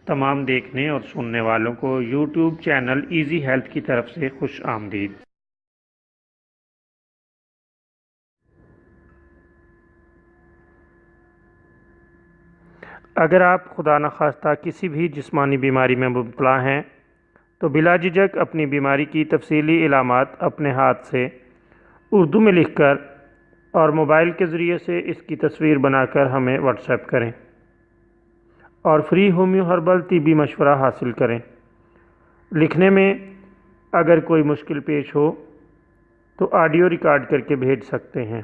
تمام دیکھنے اور سننے والوں کو یوٹیوب چینل ایزی ہیلتھ کی طرف سے خوش آمدید۔ اگر آپ خدا نخواستہ کسی بھی جسمانی بیماری میں مبتلا ہیں تو بلا جھجک اپنی بیماری کی تفصیلی علامات اپنے ہاتھ سے اردو میں لکھ کر اور موبائل کے ذریعے سے اس کی تصویر بنا کر ہمیں واٹس ایپ کریں اور فری ہومیو ہربل طبی مشورہ حاصل کریں۔ لکھنے میں اگر کوئی مشکل پیش ہو تو آڈیو ریکارڈ کر کے بھیج سکتے ہیں۔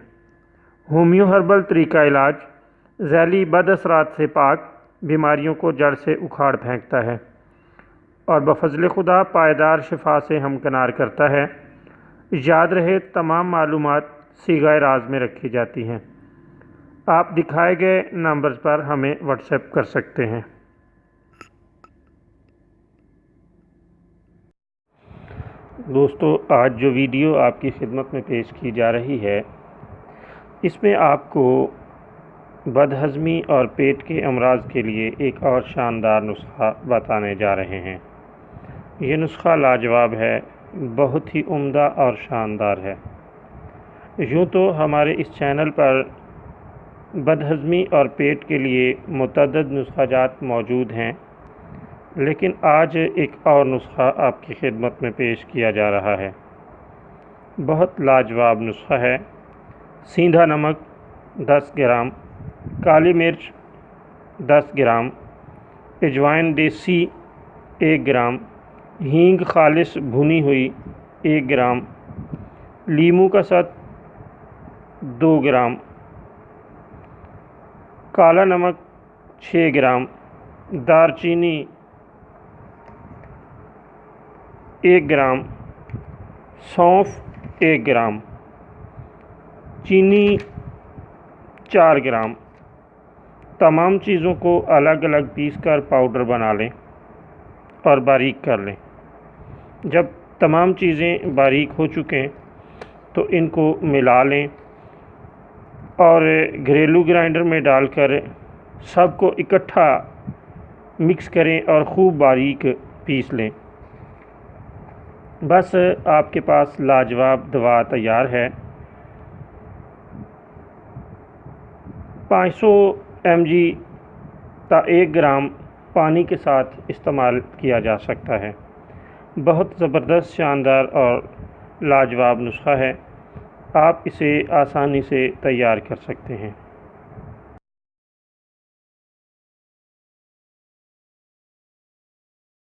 ہومیو ہربل طریقہ علاج ذیلی بد اثرات سے پاک، بیماریوں کو جڑ سے اکھاڑ پھینکتا ہے اور بفضل خدا پائیدار شفا سے ہمکنار کرتا ہے۔ یاد رہے تمام معلومات صیغہ راز میں رکھی جاتی ہیں۔ آپ دکھائے گئے نمبرز پر ہمیں واٹس ایپ کر سکتے ہیں۔ دوستو، آج جو ویڈیو آپ کی خدمت میں پیش کی جا رہی ہے اس میں آپ کو بد ہضمی اور پیٹ کے امراض کے لیے ایک اور شاندار نسخہ بتانے جا رہے ہیں۔ یہ نسخہ لاجواب ہے، بہت ہی عمدہ اور شاندار ہے۔ یوں تو ہمارے اس چینل پر بد ہضمی اور پیٹ کے لیے متعدد نسخہ جات موجود ہیں، لیکن آج ایک اور نسخہ آپ کی خدمت میں پیش کیا جا رہا ہے۔ بہت لاجواب نسخہ ہے۔ سیندھا نمک 10 گرام، کالی مرچ 10 گرام، اجوائن دیسی 1 گرام، ہینگ خالص بھنی ہوئی 1 گرام، لیموں کا ست 2 گرام، کالا نمک 6 گرام، دار چینی 1 گرام، سونف 1 گرام، چینی 4 گرام۔ تمام چیزوں کو الگ الگ پیس کر پاؤڈر بنا لیں اور باریک کر لیں۔ جب تمام چیزیں باریک ہو چکیں تو ان کو ملا لیں اور گھریلو گرائنڈر میں ڈال کر سب کو اکٹھا مکس کریں اور خوب باریک پیس لیں۔ بس آپ کے پاس لاجواب دوا تیار ہے۔ 500 mg تا 1 گرام پانی کے ساتھ استعمال کیا جا سکتا ہے۔ بہت زبردست، شاندار اور لاجواب نسخہ ہے۔ آپ اسے آسانی سے تیار کر سکتے ہیں۔